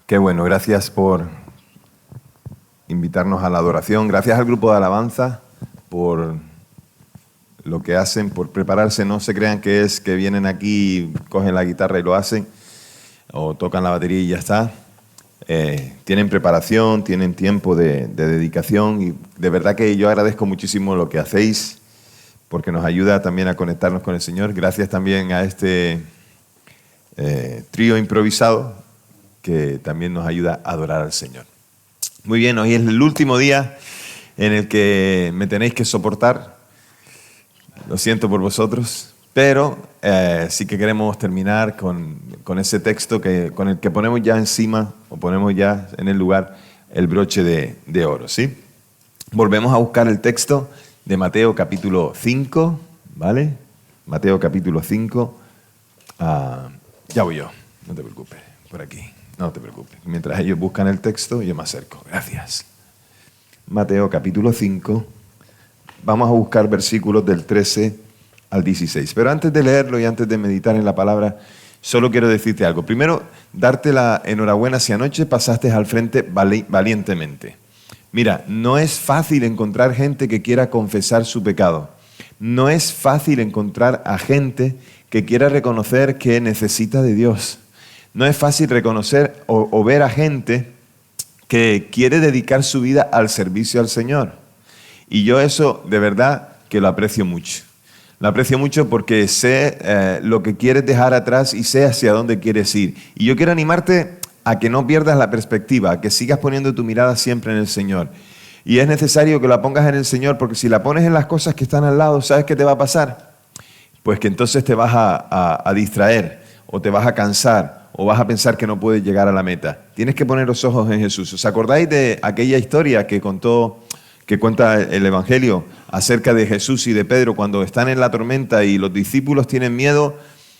Qué bueno, gracias por invitarnos a la adoración. Gracias al grupo de alabanza por lo que hacen, por prepararse. No se crean que es que vienen aquí, cogen la guitarra y lo hacen, o tocan la batería y ya está. Tienen preparación, tienen tiempo de dedicación y de verdad que yo agradezco muchísimo lo que hacéis porque nos ayuda también a conectarnos con el Señor. Gracias también a este trío improvisado que también nos ayuda a adorar al Señor. Muy bien, hoy es el último día en el que me tenéis que soportar. Lo siento por vosotros, pero sí que queremos terminar con ese texto con el que ponemos ya encima, o ponemos ya en el lugar, el broche de oro, ¿sí? Volvemos a buscar el texto de Mateo capítulo 5, ¿vale? Mateo capítulo 5. Ya voy yo, no te preocupes, por aquí. No te preocupes. Mientras ellos buscan el texto, yo me acerco. Gracias. Mateo capítulo 5. Vamos a buscar versículos del 13 al 16. Pero antes de leerlo y antes de meditar en la palabra, solo quiero decirte algo. Primero, darte la enhorabuena si anoche pasaste al frente valientemente. Mira, no es fácil encontrar gente que quiera confesar su pecado. No es fácil encontrar a gente que quiera reconocer que necesita de Dios. No es fácil reconocer o ver a gente que quiere dedicar su vida al servicio al Señor. Y yo eso de verdad que lo aprecio mucho. Lo aprecio mucho porque sé lo que quieres dejar atrás y sé hacia dónde quieres ir. Y yo quiero animarte a que no pierdas la perspectiva, a que sigas poniendo tu mirada siempre en el Señor. Y es necesario que la pongas en el Señor porque si la pones en las cosas que están al lado, ¿sabes qué te va a pasar? Pues que entonces te vas a distraer o te vas a cansar o vas a pensar que no puedes llegar a la meta. Tienes que poner los ojos en Jesús. ¿Os acordáis de aquella historia que cuenta el Evangelio acerca de Jesús y de Pedro cuando están en la tormenta y los discípulos tienen miedo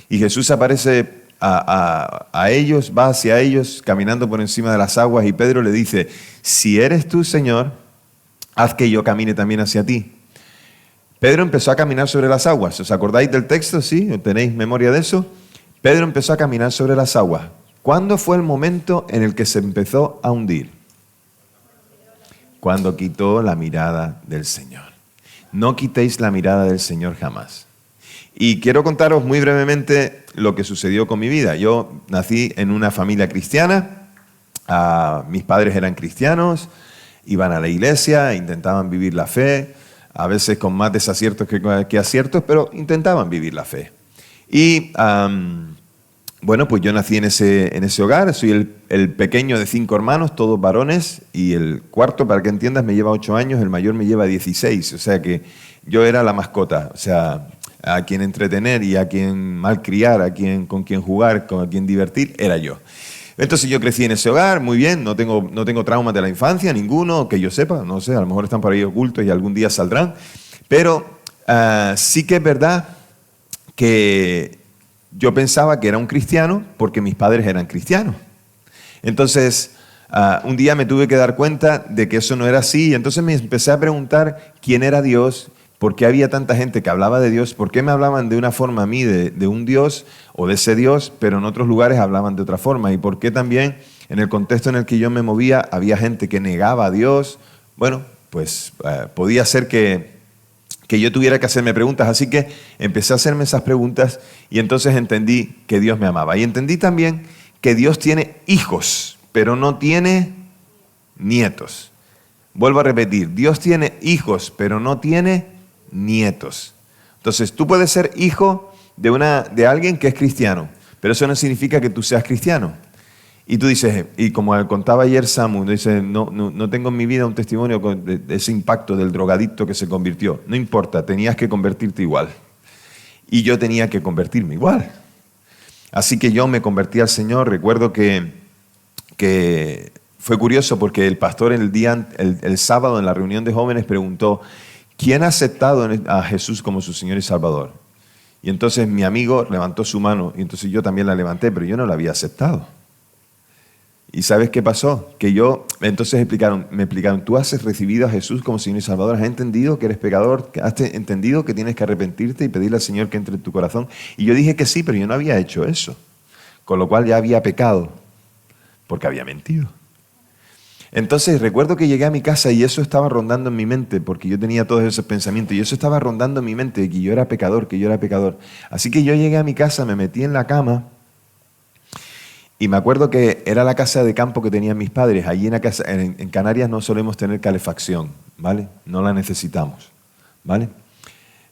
y Jesús aparece a ellos, va hacia ellos caminando por encima de las aguas y Pedro le dice, si eres tú, Señor, haz que yo camine también hacia ti. Pedro empezó a caminar sobre las aguas. ¿Os acordáis del texto? ¿Sí? ¿Tenéis memoria de eso? Pedro empezó a caminar sobre las aguas. ¿Cuándo fue el momento en el que se empezó a hundir? Cuando quitó la mirada del Señor. No quitéis la mirada del Señor jamás. Y quiero contaros muy brevemente lo que sucedió con mi vida. Yo nací en una familia cristiana, mis padres eran cristianos, iban a la iglesia, intentaban vivir la fe, a veces con más desaciertos que aciertos, pero intentaban vivir la fe. Y bueno, pues yo nací en ese hogar, soy el pequeño de 5 hermanos, todos varones, y el cuarto, para que entiendas, me lleva 8 años, el mayor me lleva 16, o sea que yo era la mascota, o sea, a quien entretener y a quien malcriar, con quien jugar, a quien divertir, era yo. Entonces yo crecí en ese hogar, muy bien, no tengo traumas de la infancia, ninguno, que yo sepa, no sé, a lo mejor están por ahí ocultos y algún día saldrán, pero sí que es verdad que yo pensaba que era un cristiano porque mis padres eran cristianos. Entonces, un día me tuve que dar cuenta de que eso no era así y entonces me empecé a preguntar quién era Dios, por qué había tanta gente que hablaba de Dios, por qué me hablaban de una forma a mí de un Dios o de ese Dios, pero en otros lugares hablaban de otra forma y por qué también en el contexto en el que yo me movía había gente que negaba a Dios. Bueno, pues podía ser que yo tuviera que hacerme preguntas, así que empecé a hacerme esas preguntas y entonces entendí que Dios me amaba. Y entendí también que Dios tiene hijos, pero no tiene nietos. Vuelvo a repetir, Dios tiene hijos, pero no tiene nietos. Entonces, tú puedes ser hijo de alguien que es cristiano, pero eso no significa que tú seas cristiano. Y tú dices, y como contaba ayer Samu, dice, no tengo en mi vida un testimonio de ese impacto del drogadicto que se convirtió. No importa, tenías que convertirte igual. Y yo tenía que convertirme igual. Así que yo me convertí al Señor. Recuerdo que fue curioso porque el pastor el sábado en la reunión de jóvenes preguntó, ¿quién ha aceptado a Jesús como su Señor y Salvador? Y entonces mi amigo levantó su mano y entonces yo también la levanté, pero yo no la había aceptado. ¿Y sabes qué pasó? Entonces me explicaron, tú has recibido a Jesús como Señor y Salvador, has entendido que eres pecador, has entendido que tienes que arrepentirte y pedirle al Señor que entre en tu corazón. Y yo dije que sí, pero yo no había hecho eso, con lo cual ya había pecado. porque había mentido. Entonces recuerdo que llegué a mi casa y eso estaba rondando en mi mente, porque yo tenía todos esos pensamientos, y eso estaba rondando en mi mente, de que yo era pecador, que yo era pecador. Así que yo llegué a mi casa, me metí en la cama, y me acuerdo que era la casa de campo que tenían mis padres. Allí en Canarias no solemos tener calefacción, ¿vale? No la necesitamos, ¿vale?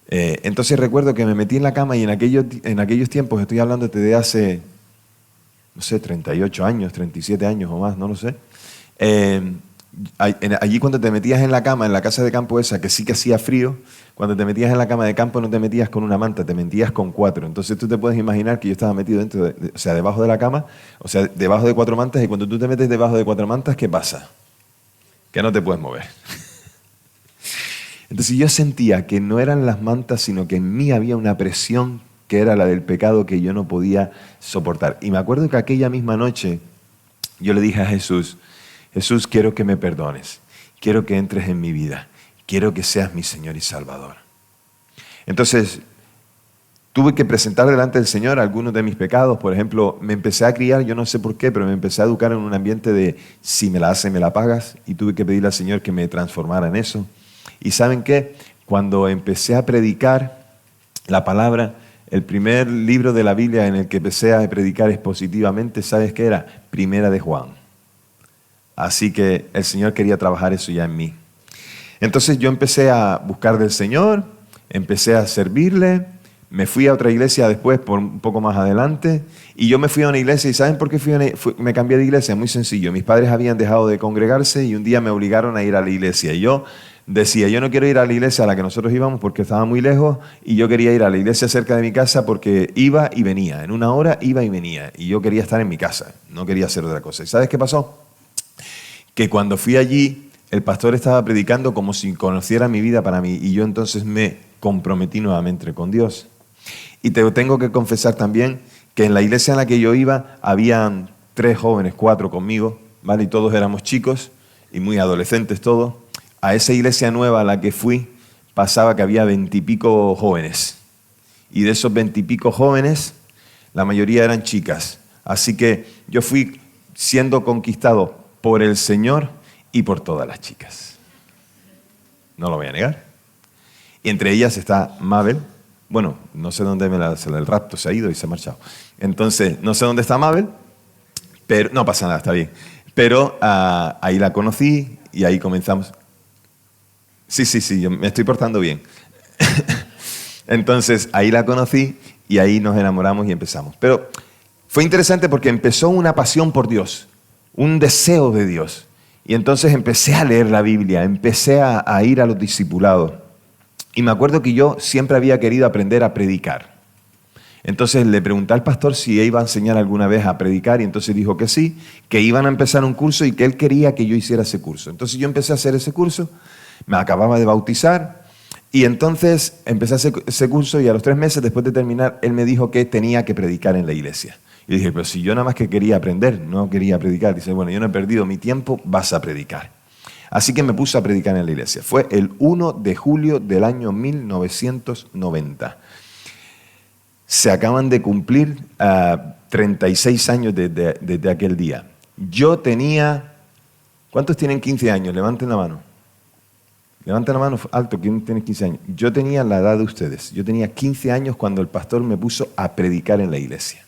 Entonces recuerdo que me metí en la cama y en aquellos tiempos, estoy hablando de hace, no sé, 38 años, 37 años o más, no lo sé. Allí cuando te metías en la cama, en la casa de campo esa, que sí que hacía frío, cuando te metías en la cama de campo no te metías con una manta, te metías con 4. Entonces tú te puedes imaginar que yo estaba metido o sea, debajo de la cama, o sea, debajo de 4 mantas, y cuando tú te metes debajo de 4 mantas, ¿qué pasa? Que no te puedes mover. Entonces yo sentía que no eran las mantas, sino que en mí había una presión que era la del pecado que yo no podía soportar. Y me acuerdo que aquella misma noche yo le dije a Jesús, Jesús, quiero que me perdones, quiero que entres en mi vida, quiero que seas mi Señor y Salvador. Entonces, tuve que presentar delante del Señor algunos de mis pecados. Por ejemplo, me empecé a criar, yo no sé por qué, pero me empecé a educar en un ambiente de si me la haces, me la pagas, y tuve que pedirle al Señor que me transformara en eso. Y ¿saben qué? Cuando empecé a predicar la palabra, el primer libro de la Biblia en el que empecé a predicar expositivamente, ¿sabes qué era? Primera de Juan. Así que el Señor quería trabajar eso ya en mí. Entonces yo empecé a buscar del Señor, empecé a servirle, me fui a otra iglesia después, por un poco más adelante, y yo me fui a una iglesia. ¿Y saben por qué me cambié de iglesia? Muy sencillo. Mis padres habían dejado de congregarse y un día me obligaron a ir a la iglesia. Y yo decía, yo no quiero ir a la iglesia a la que nosotros íbamos porque estaba muy lejos, y yo quería ir a la iglesia cerca de mi casa porque iba y venía. En una hora iba y venía, y yo quería estar en mi casa, no quería hacer otra cosa. ¿Y sabes qué pasó? Que cuando fui allí, el pastor estaba predicando como si conociera mi vida para mí, y yo entonces me comprometí nuevamente con Dios. Y te tengo que confesar también que en la iglesia en la que yo iba, habían 3 jóvenes, 4 conmigo, ¿vale? Y todos éramos chicos y muy adolescentes todos. A esa iglesia nueva a la que fui, pasaba que había 20 y pico jóvenes. Y de esos 20 y pico jóvenes, la mayoría eran chicas. Así que yo fui siendo conquistado por el Señor y por todas las chicas. No lo voy a negar. Y entre ellas está Mabel. Bueno, no sé dónde el rapto se ha ido y se ha marchado. Entonces, no sé dónde está Mabel, pero no pasa nada, está bien. Pero ahí la conocí y ahí comenzamos. Sí, yo me estoy portando bien. Entonces, ahí la conocí y ahí nos enamoramos y empezamos. Pero fue interesante porque empezó una pasión por Dios, un deseo de Dios. Y entonces empecé a leer la Biblia, empecé a ir a los discipulados. Y me acuerdo que yo siempre había querido aprender a predicar. Entonces le pregunté al pastor si iba a enseñar alguna vez a predicar, y entonces dijo que sí, que iban a empezar un curso y que él quería que yo hiciera ese curso. Entonces yo empecé a hacer ese curso, me acababa de bautizar, y entonces empecé a hacer ese curso, y a los 3 meses después de terminar, él me dijo que tenía que predicar en la iglesia. Y dije, pero si yo nada más que quería aprender, no quería predicar. Dice, bueno, yo no he perdido mi tiempo, vas a predicar. Así que me puse a predicar en la iglesia. Fue el 1 de julio del año 1990. Se acaban de cumplir 36 años desde aquel día. Yo tenía... ¿Cuántos tienen 15 años? Levanten la mano. Levanten la mano alto, ¿quién tiene 15 años? Yo tenía la edad de ustedes. Yo tenía 15 años cuando el pastor me puso a predicar en la iglesia.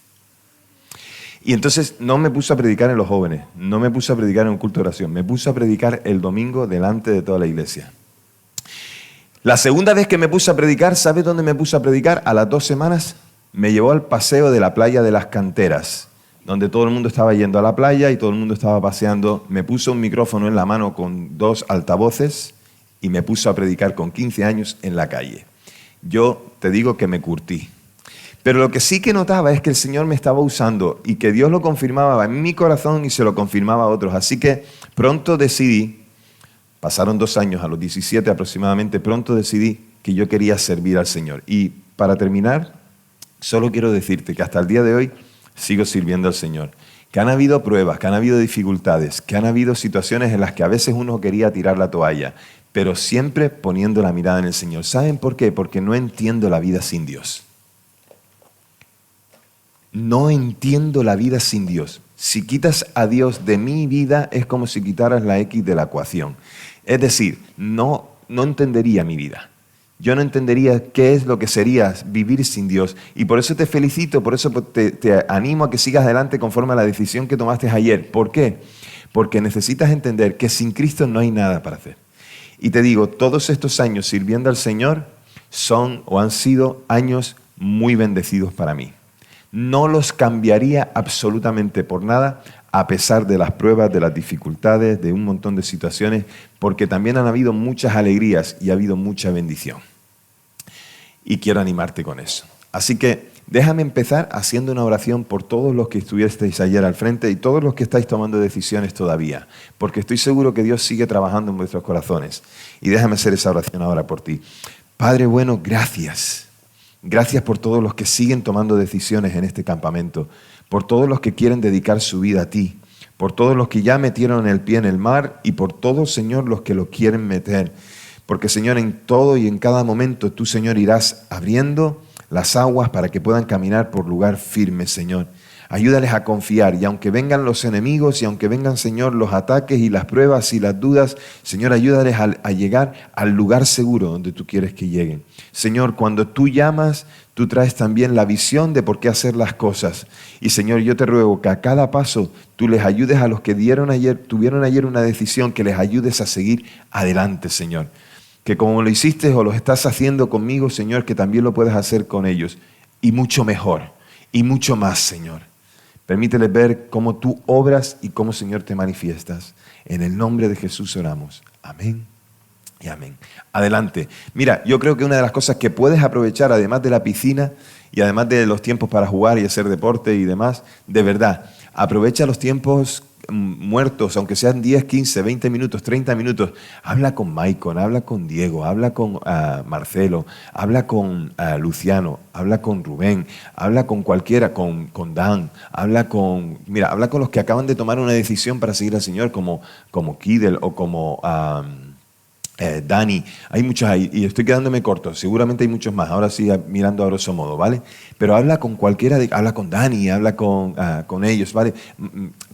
Y entonces no me puse a predicar en los jóvenes, no me puse a predicar en un culto de oración, me puse a predicar el domingo delante de toda la iglesia. La segunda vez que me puse a predicar, ¿sabes dónde me puse a predicar? A las 2 semanas me llevó al paseo de la playa de las Canteras, donde todo el mundo estaba yendo a la playa y todo el mundo estaba paseando. Me puso un micrófono en la mano con 2 altavoces y me puso a predicar con 15 años en la calle. Yo te digo que me curtí. Pero lo que sí que notaba es que el Señor me estaba usando y que Dios lo confirmaba en mi corazón y se lo confirmaba a otros. Así que pronto decidí, pasaron 2 años, a los 17 aproximadamente, pronto decidí que yo quería servir al Señor. Y para terminar, solo quiero decirte que hasta el día de hoy sigo sirviendo al Señor. Que han habido pruebas, que han habido dificultades, que han habido situaciones en las que a veces uno quería tirar la toalla, pero siempre poniendo la mirada en el Señor. ¿Saben por qué? Porque no entiendo la vida sin Dios. No entiendo la vida sin Dios. Si quitas a Dios de mi vida, es como si quitaras la X de la ecuación. Es decir, no entendería mi vida. Yo no entendería qué es lo que sería vivir sin Dios. Y por eso te felicito, por eso te animo a que sigas adelante conforme a la decisión que tomaste ayer. ¿Por qué? Porque necesitas entender que sin Cristo no hay nada para hacer. Y te digo, todos estos años sirviendo al Señor son o han sido años muy bendecidos para mí. No los cambiaría absolutamente por nada, a pesar de las pruebas, de las dificultades, de un montón de situaciones, porque también han habido muchas alegrías y ha habido mucha bendición. Y quiero animarte con eso. Así que déjame empezar haciendo una oración por todos los que estuvisteis ayer al frente y todos los que estáis tomando decisiones todavía, porque estoy seguro que Dios sigue trabajando en vuestros corazones. Y déjame hacer esa oración ahora por ti. Padre bueno, gracias. Gracias por todos los que siguen tomando decisiones en este campamento, por todos los que quieren dedicar su vida a ti, por todos los que ya metieron el pie en el mar y por todos, Señor, los que lo quieren meter. Porque, Señor, en todo y en cada momento tú, Señor, irás abriendo las aguas para que puedan caminar por lugar firme, Señor. Ayúdales a confiar y aunque vengan los enemigos y aunque vengan, Señor, los ataques y las pruebas y las dudas, Señor, ayúdales a llegar al lugar seguro donde tú quieres que lleguen. Señor, cuando tú llamas, tú traes también la visión de por qué hacer las cosas. Y, Señor, yo te ruego que a cada paso tú les ayudes a los que tuvieron ayer una decisión, que les ayudes a seguir adelante, Señor. Que como lo hiciste o lo estás haciendo conmigo, Señor, que también lo puedas hacer con ellos. Y mucho mejor, y mucho más, Señor. Permíteles ver cómo tú obras y cómo, Señor, te manifiestas. En el nombre de Jesús oramos. Amén y amén. Adelante. Mira, yo creo que una de las cosas que puedes aprovechar, además de la piscina y además de los tiempos para jugar y hacer deporte y demás, de verdad, aprovecha los tiempos muertos, aunque sean 10, 15, 20 minutos, 30 minutos. Habla con Maicon, habla con Diego, habla con Marcelo, habla con Luciano, habla con Rubén, habla con cualquiera, con Dan, habla con los que acaban de tomar una decisión para seguir al Señor, como Kidel o como Dani. Hay muchos ahí y estoy quedándome corto, seguramente hay muchos más, ahora sí mirando a grosso modo, ¿vale? Pero habla con cualquiera, habla con Dani, habla con ellos, ¿vale?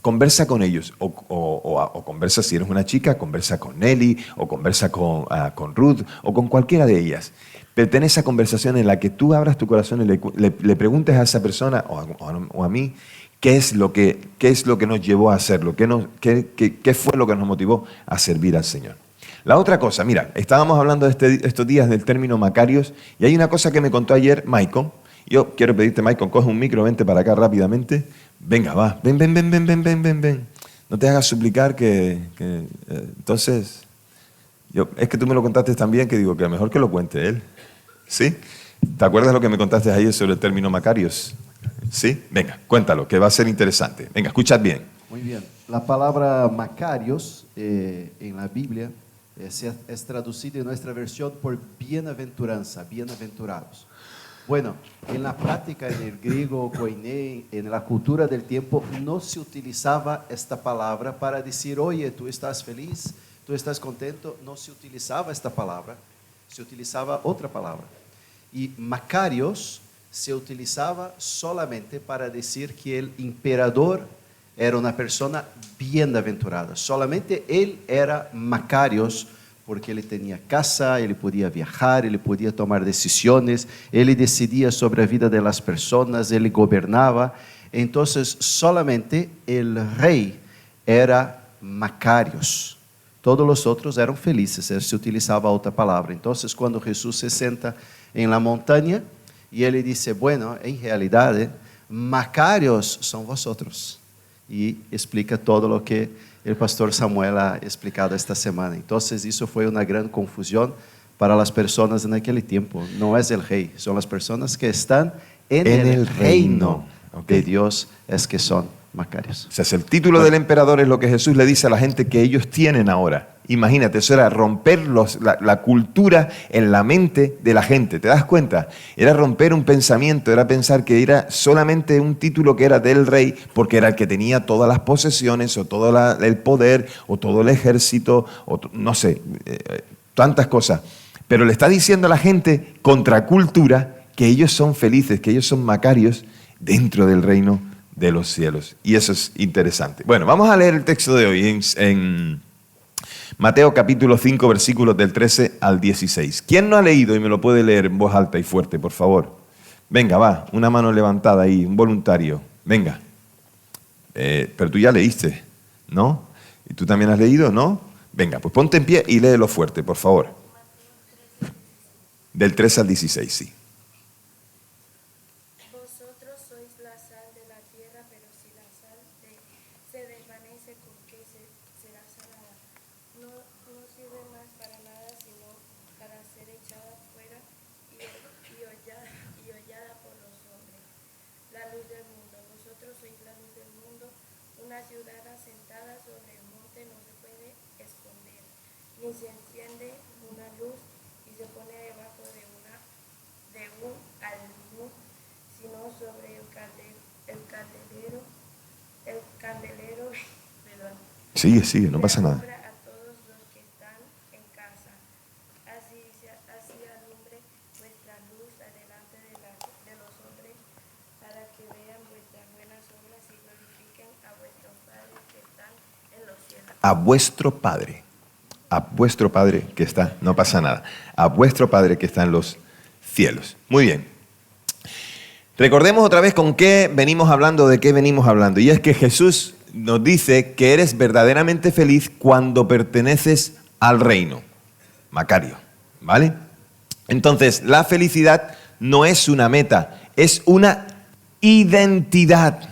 Conversa con ellos o conversa, si eres una chica, conversa con Nelly o conversa con Ruth o con cualquiera de ellas. Pero ten esa conversación en la que tú abras tu corazón y le preguntes a esa persona o a mí qué es lo que nos llevó a hacerlo, qué fue lo que nos motivó a servir al Señor. La otra cosa, mira, estábamos hablando estos días del término Macarios y hay una cosa que me contó ayer Maicon. Yo quiero pedirte, Maicon, coge un micro, vente para acá rápidamente. Venga, va, ven. No te hagas suplicar entonces, es que tú me lo contaste también, que digo que a lo mejor que lo cuente él. ¿Sí? ¿Te acuerdas lo que me contaste ayer sobre el término Macarios? ¿Sí? Venga, cuéntalo, que va a ser interesante. Venga, escuchad bien. Muy bien. La palabra Macarios en la Biblia es traducida en nuestra versión por bienaventuranza, bienaventurados. Bueno, en la práctica, en el griego, koiné, en la cultura del tiempo, no se utilizaba esta palabra para decir, oye, tú estás feliz, tú estás contento. No se utilizaba esta palabra, se utilizaba otra palabra. Y Macarios se utilizaba solamente para decir que el emperador era una persona bienaventurada. Solamente él era Macarios porque ele tinha casa, ele podia viajar, ele podia tomar decisões, ele decidia sobre a vida das pessoas, ele governava. Então, solamente o rei era Macarios. Todos os outros eram felizes, se utilizava outra palavra. Então, quando Jesus se senta em la montanha e ele disse, bueno, em realidade, Macarios são vosotros. E explica todo o que o pastor Samuel ha explicado esta semana. Então, isso foi uma grande confusão para as pessoas naquele tempo. Não é o rei, são as pessoas que estão en el reino de Dios, es que son Macarios. O sea, el título del emperador es lo que Jesús le dice a la gente que ellos tienen ahora. Imagínate, eso era romper la cultura en la mente de la gente. ¿Te das cuenta? Era romper un pensamiento, era pensar que era solamente un título que era del rey, porque era el que tenía todas las posesiones, o todo el poder, o todo el ejército, o no sé, tantas cosas. Pero le está diciendo a la gente, contracultura, que ellos son felices, que ellos son Macarios dentro del reino de los cielos. Y eso es interesante. Bueno, vamos a leer el texto de hoy en Mateo capítulo 5, versículos del 13 al 16. ¿Quién no ha leído y me lo puede leer en voz alta y fuerte, por favor? Venga, va, una mano levantada ahí, un voluntario. Venga. Pero tú ya leíste, ¿no? ¿Y tú también has leído, no? Venga, pues ponte en pie y léelo fuerte, por favor. Del 13 al 16, sí. Vosotros sois la sal de la tierra, pero si la sal se desvanece, ¿con qué será salada? No sirve más para nada, sino para ser echada fuera y hollada por los hombres. La luz del mundo. Vosotros sois la luz del mundo. Una ciudad asentada sobre el monte no se puede esconder, ni se enciende una luz y se pone debajo de un almud, sino sobre el candelero, perdón. Sigue, no pasa nada. A todos los que están en casa. Así alumbre vuestra luz adelante de los hombres, para que vean vuestras buenas obras y glorifiquen a vuestro Padre que está en los cielos. A vuestro Padre que está, no pasa nada, a vuestro Padre que está en los cielos. Muy bien. Recordemos otra vez con qué venimos hablando, de qué venimos hablando. Y es que Jesús nos dice que eres verdaderamente feliz cuando perteneces al reino. Macario, ¿vale? Entonces, la felicidad no es una meta, es una identidad,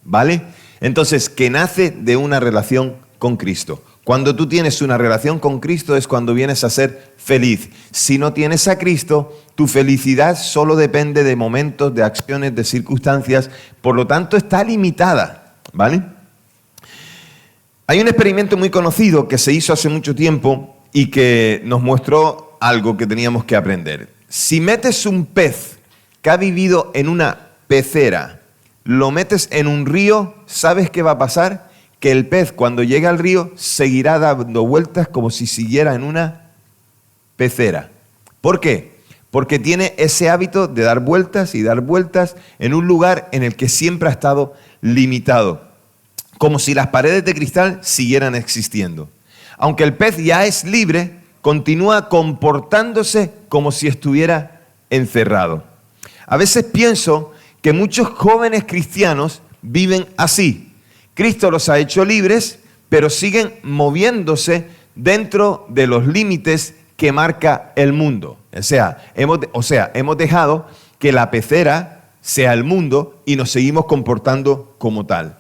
¿vale? Entonces, que nace de una relación con Cristo. Cuando tú tienes una relación con Cristo es cuando vienes a ser feliz. Si no tienes a Cristo, tu felicidad solo depende de momentos, de acciones, de circunstancias. Por lo tanto, está limitada, ¿vale? Hay un experimento muy conocido que se hizo hace mucho tiempo y que nos mostró algo que teníamos que aprender. Si metes un pez que ha vivido en una pecera, lo metes en un río, ¿sabes qué va a pasar? Que el pez cuando llegue al río seguirá dando vueltas como si siguiera en una pecera. ¿Por qué? Porque tiene ese hábito de dar vueltas y dar vueltas en un lugar en el que siempre ha estado limitado, como si las paredes de cristal siguieran existiendo. Aunque el pez ya es libre, continúa comportándose como si estuviera encerrado. A veces pienso que muchos jóvenes cristianos viven así. Cristo los ha hecho libres, pero siguen moviéndose dentro de los límites que marca el mundo. O sea, hemos dejado que la pecera sea el mundo y nos seguimos comportando como tal.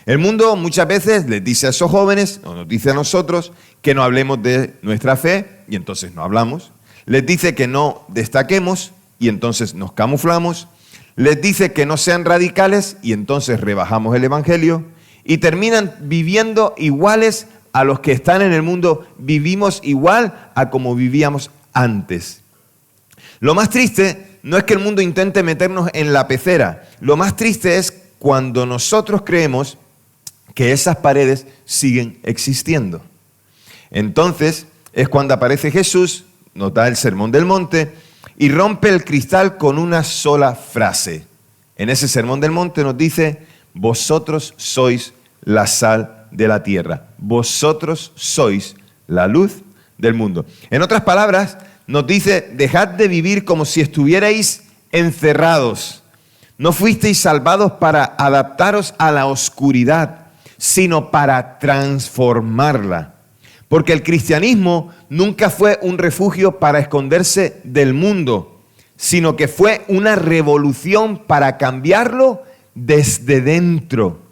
El mundo muchas veces les dice a esos jóvenes, o nos dice a nosotros, que no hablemos de nuestra fe, y entonces no hablamos. Les dice que no destaquemos, y entonces nos camuflamos. Les dice que no sean radicales, y entonces rebajamos el evangelio. Y terminan viviendo iguales a los que están en el mundo. Vivimos igual a como vivíamos antes. Lo más triste no es que el mundo intente meternos en la pecera. Lo más triste es cuando nosotros creemos que esas paredes siguen existiendo. Entonces es cuando aparece Jesús, nos da el Sermón del Monte y rompe el cristal con una sola frase. En ese Sermón del Monte nos dice: vosotros sois la sal de la tierra. Vosotros sois la luz del mundo. En otras palabras, nos dice: dejad de vivir como si estuvierais encerrados. No fuisteis salvados para adaptaros a la oscuridad, sino para transformarla. Porque el cristianismo nunca fue un refugio para esconderse del mundo, sino que fue una revolución para cambiarlo desde dentro.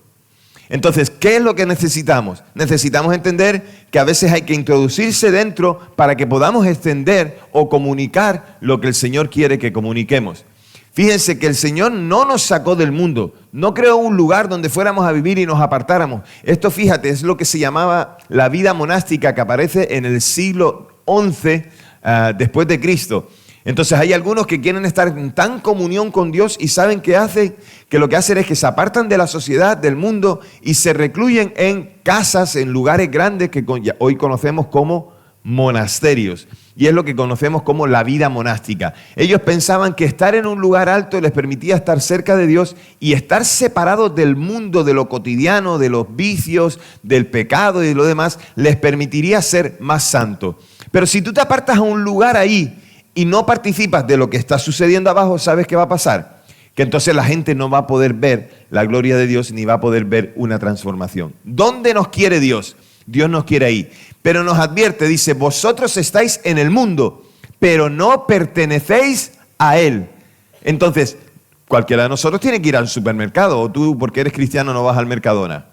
Entonces, ¿qué es lo que necesitamos? Necesitamos entender que a veces hay que introducirse dentro para que podamos extender o comunicar lo que el Señor quiere que comuniquemos. Fíjense que el Señor no nos sacó del mundo, no creó un lugar donde fuéramos a vivir y nos apartáramos. Esto, fíjate, es lo que se llamaba la vida monástica que aparece en el siglo XI después de Cristo. Entonces hay algunos que quieren estar en tan comunión con Dios y saben qué hacen, que lo que hacen es que se apartan de la sociedad, del mundo y se recluyen en casas, en lugares grandes que hoy conocemos como monasterios. Y es lo que conocemos como la vida monástica. Ellos pensaban que estar en un lugar alto les permitía estar cerca de Dios y estar separados del mundo, de lo cotidiano, de los vicios, del pecado y de lo demás, les permitiría ser más santos. Pero si tú te apartas a un lugar ahí y no participas de lo que está sucediendo abajo, ¿sabes qué va a pasar? Que entonces la gente no va a poder ver la gloria de Dios ni va a poder ver una transformación. ¿Dónde nos quiere Dios? Dios nos quiere ahí. Pero nos advierte, dice, vosotros estáis en el mundo, pero no pertenecéis a él. Entonces, cualquiera de nosotros tiene que ir al supermercado. O tú, porque eres cristiano, no vas al Mercadona.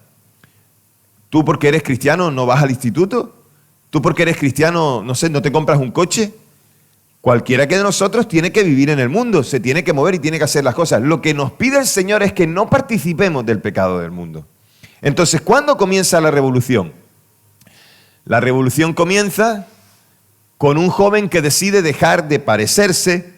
Tú, porque eres cristiano, no vas al instituto. Tú, porque eres cristiano, no sé, no te compras un coche. Cualquiera que de nosotros tiene que vivir en el mundo, se tiene que mover y tiene que hacer las cosas. Lo que nos pide el Señor es que no participemos del pecado del mundo. Entonces, ¿cuándo comienza la revolución? La revolución comienza con un joven que decide dejar de parecerse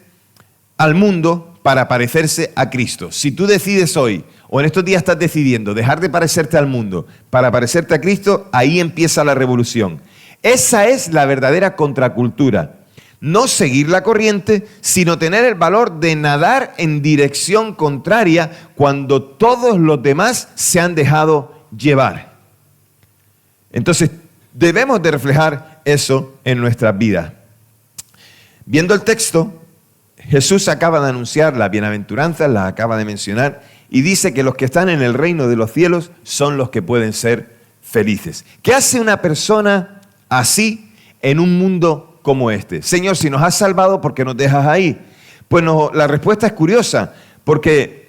al mundo para parecerse a Cristo. Si tú decides hoy, o en estos días estás decidiendo dejar de parecerte al mundo para parecerte a Cristo, ahí empieza la revolución. Esa es la verdadera contracultura. No seguir la corriente, sino tener el valor de nadar en dirección contraria cuando todos los demás se han dejado llevar. Entonces, debemos de reflejar eso en nuestras vidas. Viendo el texto, Jesús acaba de anunciar las bienaventuranzas, las acaba de mencionar, y dice que los que están en el reino de los cielos son los que pueden ser felices. ¿Qué hace una persona así en un mundo como este? Señor, si nos has salvado, ¿por qué nos dejas ahí? Pues no, la respuesta es curiosa, porque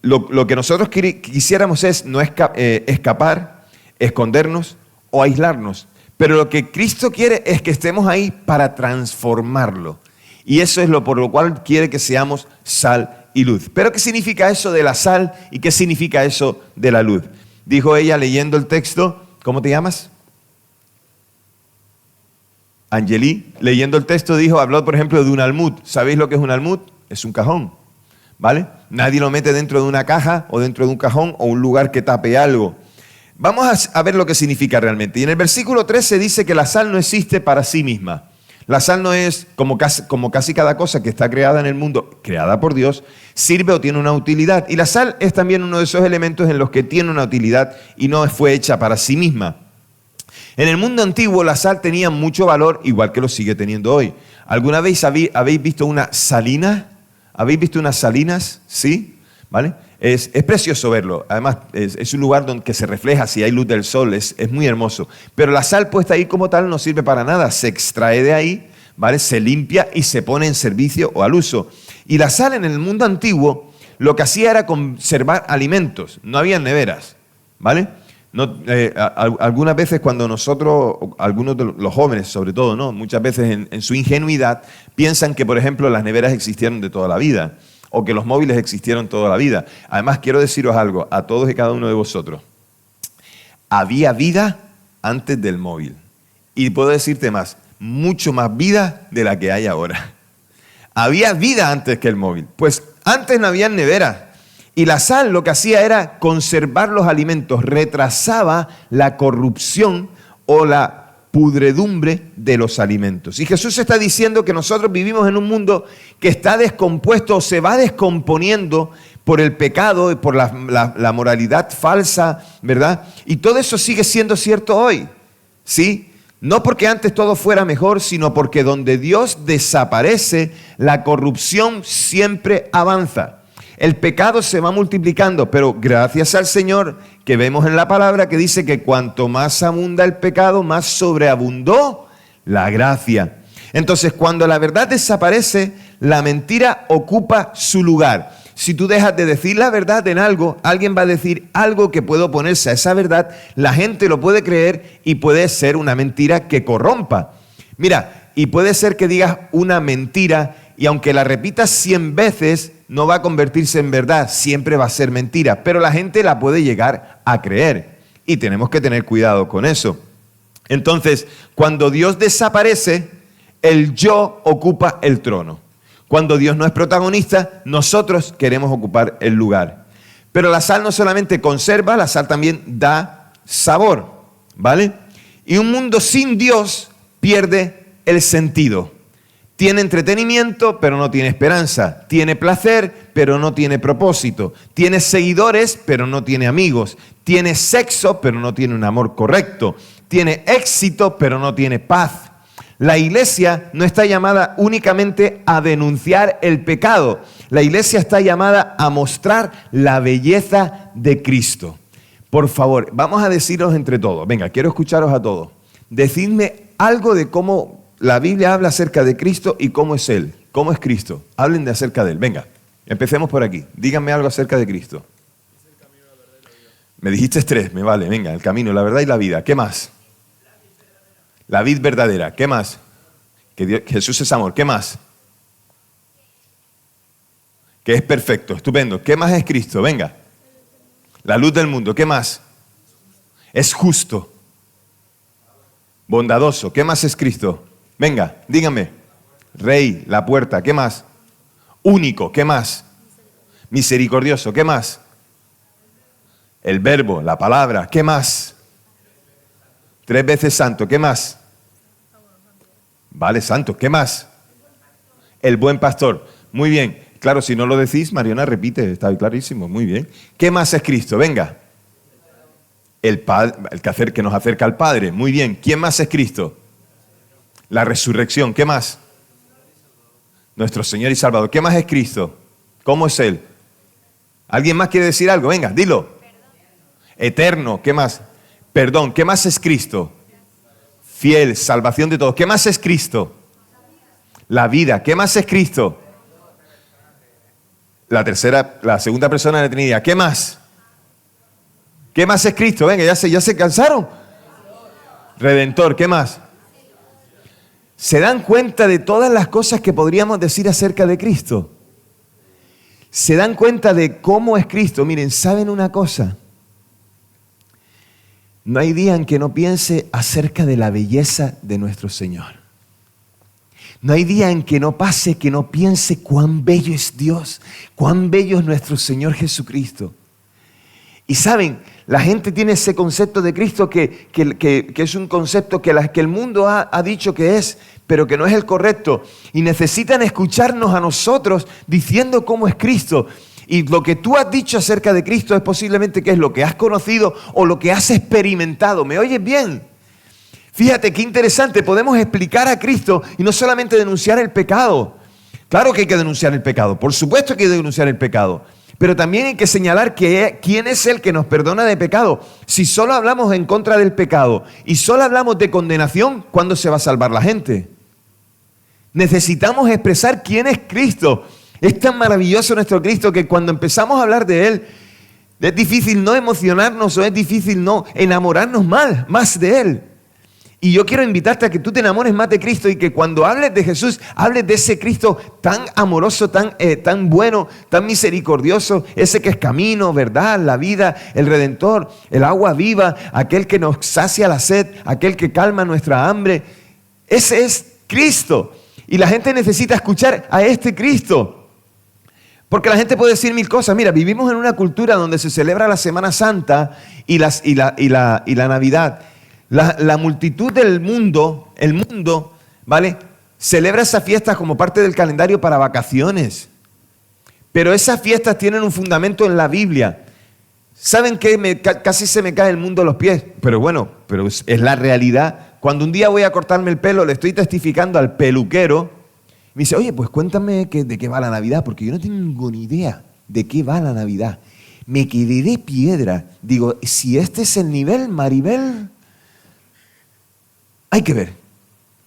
lo que nosotros quisiéramos es no escapar, escondernos o aislarnos. Pero lo que Cristo quiere es que estemos ahí para transformarlo. Y eso es por lo cual quiere que seamos sal y luz. ¿Pero qué significa eso de la sal y qué significa eso de la luz? Dijo ella leyendo el texto, ¿cómo te llamas? Angeli, leyendo el texto habló por ejemplo de un almud. ¿Sabéis lo que es un almud? Es un cajón, ¿vale? Nadie lo mete dentro de una caja o dentro de un cajón o un lugar que tape algo. Vamos a ver lo que significa realmente. Y en el versículo 13 dice que la sal no existe para sí misma. La sal no es como casi cada cosa que está creada en el mundo, creada por Dios, sirve o tiene una utilidad. Y la sal es también uno de esos elementos en los que tiene una utilidad y no fue hecha para sí misma. En el mundo antiguo la sal tenía mucho valor, igual que lo sigue teniendo hoy. ¿Alguna vez habéis visto una salina? ¿Habéis visto unas salinas? ¿Sí? ¿Vale? Es precioso verlo. Además, es un lugar donde se refleja si hay luz del sol. Es muy hermoso. Pero la sal puesta ahí como tal no sirve para nada. Se extrae de ahí, ¿vale? Se limpia y se pone en servicio o al uso. Y la sal en el mundo antiguo lo que hacía era conservar alimentos. No había neveras, ¿vale? No, algunas veces cuando nosotros, algunos de los jóvenes sobre todo, ¿no? Muchas veces en su ingenuidad piensan que, por ejemplo, las neveras existieron de toda la vida o que los móviles existieron toda la vida. Además, quiero deciros algo a todos y cada uno de vosotros. Había vida antes del móvil. Y puedo decirte más, mucho más vida de la que hay ahora. Había vida antes que el móvil. Pues antes no había neveras. Y la sal lo que hacía era conservar los alimentos, retrasaba la corrupción o la pudredumbre de los alimentos. Y Jesús está diciendo que nosotros vivimos en un mundo que está descompuesto o se va descomponiendo por el pecado y por la moralidad falsa, ¿verdad? Y todo eso sigue siendo cierto hoy, ¿sí? No porque antes todo fuera mejor, sino porque donde Dios desaparece, la corrupción siempre avanza. El pecado se va multiplicando, pero gracias al Señor que vemos en la palabra que dice que cuanto más abunda el pecado, más sobreabundó la gracia. Entonces, cuando la verdad desaparece, la mentira ocupa su lugar. Si tú dejas de decir la verdad en algo, alguien va a decir algo que puede oponerse a esa verdad, la gente lo puede creer y puede ser una mentira que corrompa. Mira, y puede ser que digas una mentira y aunque la repitas 100 veces, no va a convertirse en verdad, siempre va a ser mentira, pero la gente la puede llegar a creer y tenemos que tener cuidado con eso. Entonces, cuando Dios desaparece, el yo ocupa el trono. Cuando Dios no es protagonista, nosotros queremos ocupar el lugar. Pero la sal no solamente conserva, la sal también da sabor, ¿vale? Y un mundo sin Dios pierde el sentido. Tiene entretenimiento, pero no tiene esperanza. Tiene placer, pero no tiene propósito. Tiene seguidores, pero no tiene amigos. Tiene sexo, pero no tiene un amor correcto. Tiene éxito, pero no tiene paz. La iglesia no está llamada únicamente a denunciar el pecado. La iglesia está llamada a mostrar la belleza de Cristo. Por favor, vamos a deciros entre todos. Venga, quiero escucharos a todos. Decidme algo de cómo la Biblia habla acerca de Cristo y cómo es Él. ¿Cómo es Cristo? Hablen de acerca de Él. Venga, empecemos por aquí. Díganme algo acerca de Cristo. Me dijiste 3, me vale. Venga, el camino, la verdad y la vida. ¿Qué más? La vid verdadera. ¿Qué más? Que Jesús es amor. ¿Qué más? Que es perfecto. Estupendo. ¿Qué más es Cristo? Venga. La luz del mundo. ¿Qué más? Es justo. Bondadoso. ¿Qué más es Cristo? Venga, díganme. Rey, la puerta. ¿Qué más? Único. ¿Qué más? Misericordioso. ¿Qué más? El verbo, la palabra. ¿Qué más? 3 veces santo. ¿Qué más? Vale, santo. ¿Qué más? El buen pastor. Muy bien. Claro, si no lo decís, Mariona repite. Está clarísimo. Muy bien. ¿Qué más es Cristo? Venga. El que nos acerca al Padre. Muy bien. ¿Quién más es Cristo? La resurrección. ¿Qué más? Nuestro Señor y Salvador. ¿Qué más es Cristo? ¿Cómo es Él? ¿Alguien más quiere decir algo? Venga, dilo. Eterno. ¿Qué más? Perdón. ¿Qué más es Cristo? Fiel, salvación de todos. ¿Qué más es Cristo? La vida. ¿Qué más es Cristo? La segunda persona de la Trinidad. ¿Qué más? ¿Qué más es Cristo? Venga, ya se cansaron. Redentor. ¿Qué más? ¿Se dan cuenta de todas las cosas que podríamos decir acerca de Cristo? ¿Se dan cuenta de cómo es Cristo? Miren, ¿saben una cosa? No hay día en que no piense acerca de la belleza de nuestro Señor. No hay día en que no pase que no piense cuán bello es Dios, cuán bello es nuestro Señor Jesucristo. Y saben, la gente tiene ese concepto de Cristo que es un concepto que el mundo ha dicho que es, pero que no es el correcto. Y necesitan escucharnos a nosotros diciendo cómo es Cristo. Y lo que tú has dicho acerca de Cristo es posiblemente que es lo que has conocido o lo que has experimentado. ¿Me oyes bien? Fíjate qué interesante. Podemos explicar a Cristo y no solamente denunciar el pecado. Claro que hay que denunciar el pecado. Por supuesto que hay que denunciar el pecado. Pero también hay que señalar quién es el que nos perdona de pecado. Si solo hablamos en contra del pecado y solo hablamos de condenación, ¿cuándo se va a salvar la gente? Necesitamos expresar quién es Cristo. Es tan maravilloso nuestro Cristo que cuando empezamos a hablar de Él, es difícil no emocionarnos o es difícil no enamorarnos más de Él. Y yo quiero invitarte a que tú te enamores más de Cristo y que cuando hables de Jesús, hables de ese Cristo tan amoroso, tan bueno, tan misericordioso, ese que es camino, verdad, la vida, el Redentor, el agua viva, aquel que nos sacia la sed, aquel que calma nuestra hambre. Ese es Cristo. Y la gente necesita escuchar a este Cristo. Porque la gente puede decir mil cosas. Mira, vivimos en una cultura donde se celebra la Semana Santa y la Navidad. La multitud del mundo, el mundo, ¿vale? Celebra esas fiestas como parte del calendario para vacaciones. Pero esas fiestas tienen un fundamento en la Biblia. ¿Saben qué? Casi se me cae el mundo a los pies. Pero bueno, es la realidad. Cuando un día voy a cortarme el pelo, le estoy testificando al peluquero. Me dice, oye, pues cuéntame de qué va la Navidad, porque yo no tengo ni idea de qué va la Navidad. Me quedé de piedra. Digo, si este es el nivel, Maribel, hay que ver.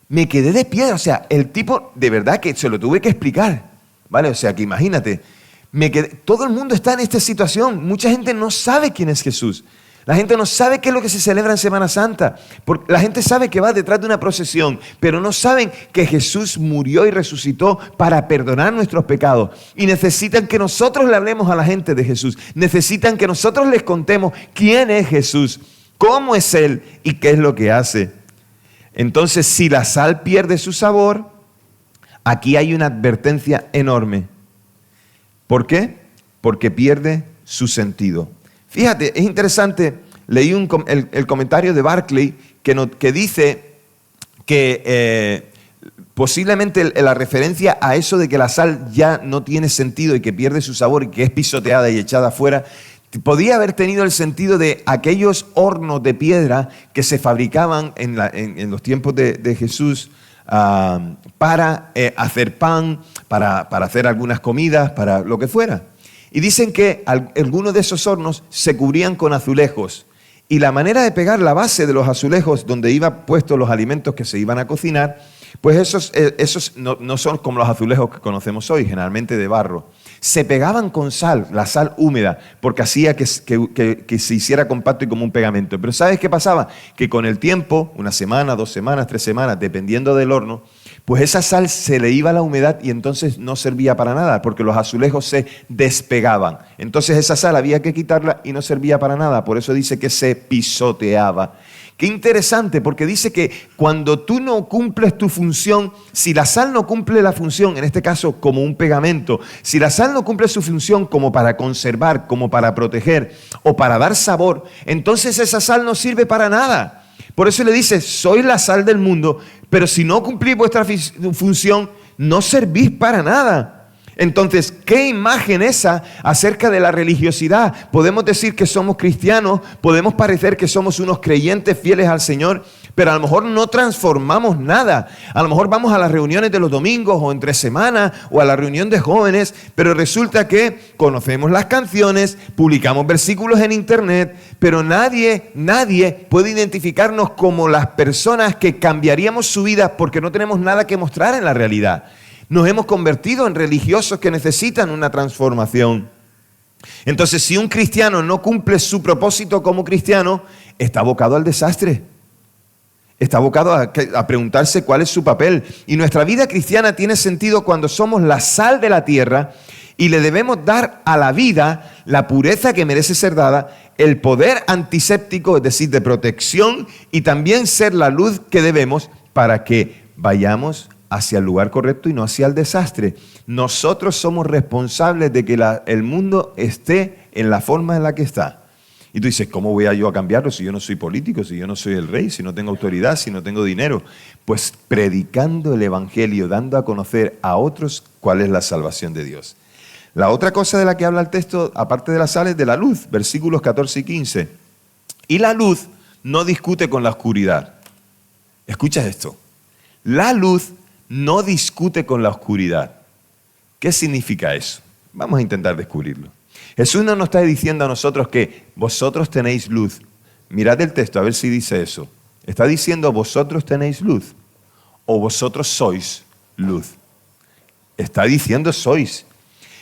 Me quedé de piedra. O sea, el tipo, de verdad que se lo tuve que explicar. ¿Vale? O sea, que imagínate. Todo el mundo está en esta situación. Mucha gente no sabe quién es Jesús. La gente no sabe qué es lo que se celebra en Semana Santa. La gente sabe que va detrás de una procesión, pero no saben que Jesús murió y resucitó para perdonar nuestros pecados. Y necesitan que nosotros le hablemos a la gente de Jesús. Necesitan que nosotros les contemos quién es Jesús, cómo es Él y qué es lo que hace. Entonces, si la sal pierde su sabor, aquí hay una advertencia enorme. ¿Por qué? Porque pierde su sentido. Fíjate, es interesante leí el comentario de Barclay que dice que posiblemente la referencia a eso de que la sal ya no tiene sentido y que pierde su sabor y que es pisoteada y echada afuera, podía haber tenido el sentido de aquellos hornos de piedra que se fabricaban en los tiempos de Jesús para hacer pan, para hacer algunas comidas, para lo que fuera. Y dicen que algunos de esos hornos se cubrían con azulejos. Y la manera de pegar la base de los azulejos donde iban puestos los alimentos que se iban a cocinar, pues esos no son como los azulejos que conocemos hoy, generalmente de barro. Se pegaban con sal, la sal húmeda, porque hacía que se hiciera compacto y como un pegamento. Pero ¿sabes qué pasaba? Que con el tiempo, 1 semana, 2 semanas, 3 semanas, dependiendo del horno, pues esa sal se le iba la humedad y entonces no servía para nada, porque los azulejos se despegaban. Entonces esa sal había que quitarla y no servía para nada. Por eso dice que se pisoteaba. Qué interesante, porque dice que cuando tú no cumples tu función, si la sal no cumple la función, en este caso como un pegamento, si la sal no cumple su función como para conservar, como para proteger o para dar sabor, entonces esa sal no sirve para nada. Por eso le dice, soy la sal del mundo, pero si no cumplís vuestra función, no servís para nada. Entonces, ¿qué imagen esa acerca de la religiosidad? Podemos decir que somos cristianos, podemos parecer que somos unos creyentes fieles al Señor, pero a lo mejor no transformamos nada. A lo mejor vamos a las reuniones de los domingos o entre semana o a la reunión de jóvenes, pero resulta que conocemos las canciones, publicamos versículos en internet, pero nadie puede identificarnos como las personas que cambiaríamos su vida porque no tenemos nada que mostrar en la realidad. Nos hemos convertido en religiosos que necesitan una transformación. Entonces, si un cristiano no cumple su propósito como cristiano, está abocado al desastre. Está abocado a preguntarse cuál es su papel. Y nuestra vida cristiana tiene sentido cuando somos la sal de la tierra y le debemos dar a la vida la pureza que merece ser dada, el poder antiséptico, es decir, de protección, y también ser la luz que debemos para que vayamos hacia el lugar correcto y no hacia el desastre. Nosotros somos responsables de que el mundo esté en la forma en la que está. Y tú dices, ¿cómo voy yo a cambiarlo si yo no soy político, si yo no soy el rey, si no tengo autoridad, si no tengo dinero? Pues predicando el evangelio, dando a conocer a otros cuál es la salvación de Dios. La otra cosa de la que habla el texto, aparte de la sal, es de la luz, versículos 14 y 15. Y la luz no discute con la oscuridad. Escucha esto. La luz no discute con la oscuridad. ¿Qué significa eso? Vamos a intentar descubrirlo. Jesús no nos está diciendo a nosotros que vosotros tenéis luz. Mirad el texto a ver si dice eso. Está diciendo vosotros tenéis luz o vosotros sois luz. Está diciendo sois.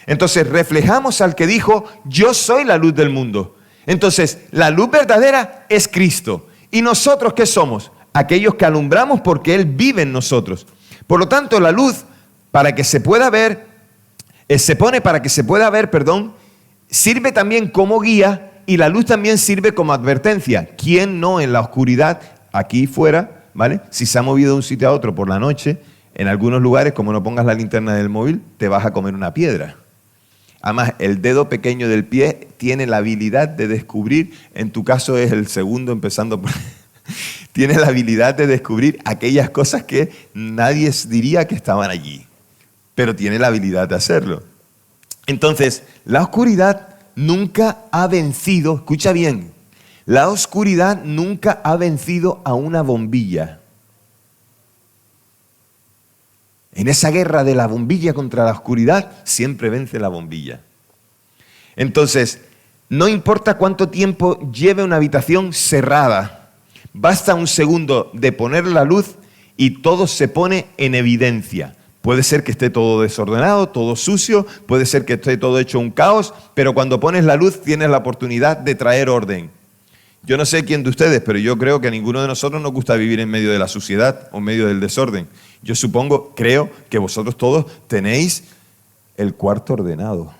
Entonces reflejamos al que dijo yo soy la luz del mundo. Entonces la luz verdadera es Cristo. ¿Y nosotros qué somos? Aquellos que alumbramos porque Él vive en nosotros. Por lo tanto, la luz, para que se pueda ver, sirve también como guía y la luz también sirve como advertencia. ¿Quién no en la oscuridad, aquí fuera, ¿vale? Si se ha movido de un sitio a otro por la noche, en algunos lugares, como no pongas la linterna del móvil, te vas a comer una piedra. Además, el dedo pequeño del pie tiene la habilidad de descubrir, en tu caso es el segundo empezando por... Tiene la habilidad de descubrir aquellas cosas que nadie diría que estaban allí, pero tiene la habilidad de hacerlo. Entonces, la oscuridad nunca ha vencido, escucha bien, la oscuridad nunca ha vencido a una bombilla. En esa guerra de la bombilla contra la oscuridad, siempre vence la bombilla. Entonces, no importa cuánto tiempo lleve una habitación cerrada, basta un segundo de poner la luz y todo se pone en evidencia. Puede ser que esté todo desordenado, todo sucio, puede ser que esté todo hecho un caos, pero cuando pones la luz tienes la oportunidad de traer orden. Yo no sé quién de ustedes, pero yo creo que a ninguno de nosotros nos gusta vivir en medio de la suciedad o en medio del desorden. Yo creo que vosotros todos tenéis el cuarto ordenado.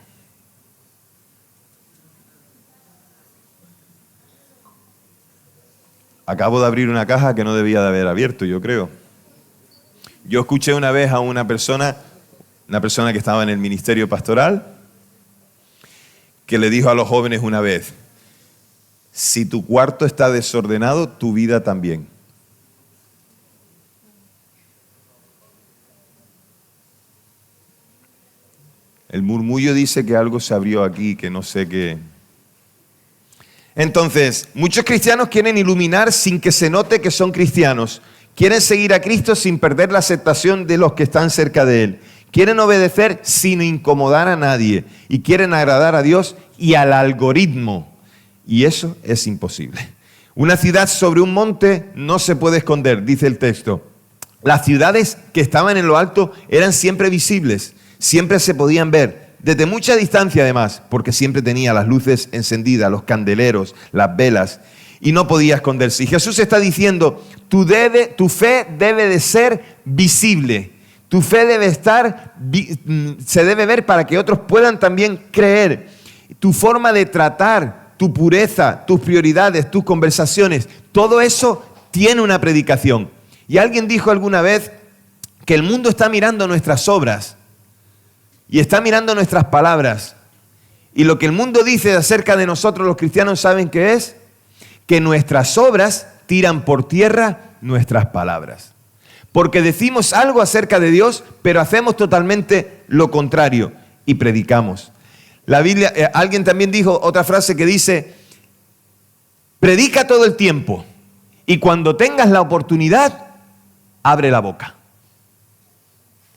Acabo de abrir una caja que no debía de haber abierto, yo creo. Yo escuché una vez a una persona que estaba en el ministerio pastoral, que le dijo a los jóvenes una vez, Si tu cuarto está desordenado, tu vida también. El murmullo dice que algo se abrió aquí, que no sé qué. Entonces, muchos cristianos quieren iluminar sin que se note que son cristianos. Quieren seguir a Cristo sin perder la aceptación de los que están cerca de Él. Quieren obedecer sin incomodar a nadie. Y quieren agradar a Dios y al algoritmo. Y eso es imposible. Una ciudad sobre un monte no se puede esconder, dice el texto. Las ciudades que estaban en lo alto eran siempre visibles. Siempre se podían ver, desde mucha distancia además, porque siempre tenía las luces encendidas, los candeleros, las velas, y no podía esconderse. Y Jesús está diciendo, tu fe debe de ser visible, tu fe debe se debe ver para que otros puedan también creer. Tu forma de tratar, tu pureza, tus prioridades, tus conversaciones, todo eso tiene una predicación. Y alguien dijo alguna vez que el mundo está mirando nuestras obras, y está mirando nuestras palabras. Y lo que el mundo dice acerca de nosotros los cristianos, ¿saben qué es? Que nuestras obras tiran por tierra nuestras palabras. Porque decimos algo acerca de Dios, pero hacemos totalmente lo contrario y predicamos. La Biblia, alguien también dijo otra frase que dice, predica todo el tiempo y cuando tengas la oportunidad, abre la boca.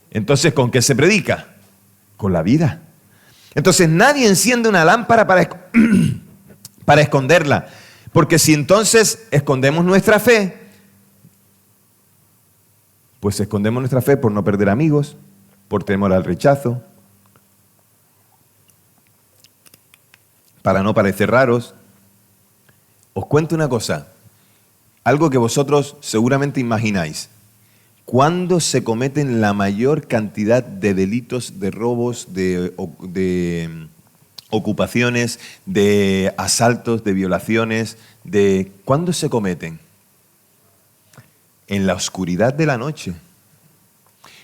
Entonces, ¿con qué se predica? Con la vida. Entonces nadie enciende una lámpara para esconderla, porque si entonces escondemos nuestra fe, pues escondemos nuestra fe por no perder amigos, por temor al rechazo, para no parecer raros. Os cuento una cosa, algo que vosotros seguramente imagináis. ¿Cuándo se cometen la mayor cantidad de delitos, de robos, de ocupaciones, de asaltos, de violaciones? ¿Cuándo se cometen? En la oscuridad de la noche.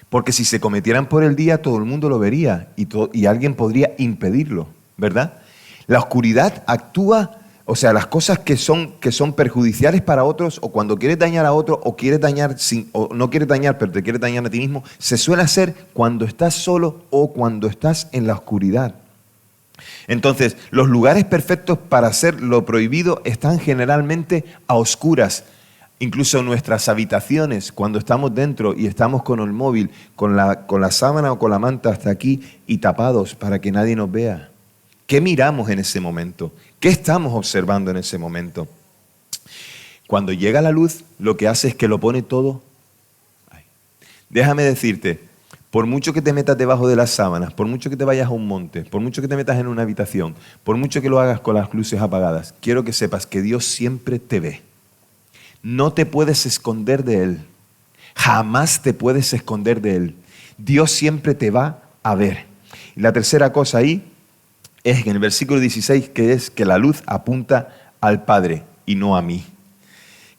Porque si se cometieran por el día, todo el mundo lo vería y alguien podría impedirlo, ¿verdad? La oscuridad actúa. O sea, las cosas que son perjudiciales para otros, o cuando quieres dañar a otro, o quieres dañar o no quieres dañar, pero te quieres dañar a ti mismo, se suele hacer cuando estás solo o cuando estás en la oscuridad. Entonces, los lugares perfectos para hacer lo prohibido están generalmente a oscuras. Incluso nuestras habitaciones, cuando estamos dentro y estamos con el móvil, con la sábana o con la manta hasta aquí y tapados para que nadie nos vea. ¿Qué miramos en ese momento? ¿Qué estamos observando en ese momento? Cuando llega la luz, lo que hace es que lo pone todo. Déjame decirte, por mucho que te metas debajo de las sábanas, por mucho que te vayas a un monte, por mucho que te metas en una habitación, por mucho que lo hagas con las luces apagadas, quiero que sepas que Dios siempre te ve. No te puedes esconder de Él. Jamás te puedes esconder de Él. Dios siempre te va a ver. Y la tercera cosa ahí es en el versículo 16, que es que la luz apunta al Padre y no a mí.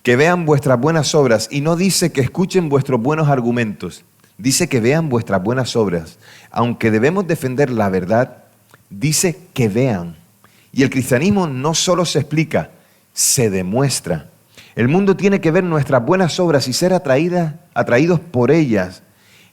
Que vean vuestras buenas obras, y no dice que escuchen vuestros buenos argumentos, dice que vean vuestras buenas obras. Aunque debemos defender la verdad, dice que vean. Y el cristianismo no solo se explica, se demuestra. El mundo tiene que ver nuestras buenas obras y ser atraídos por ellas.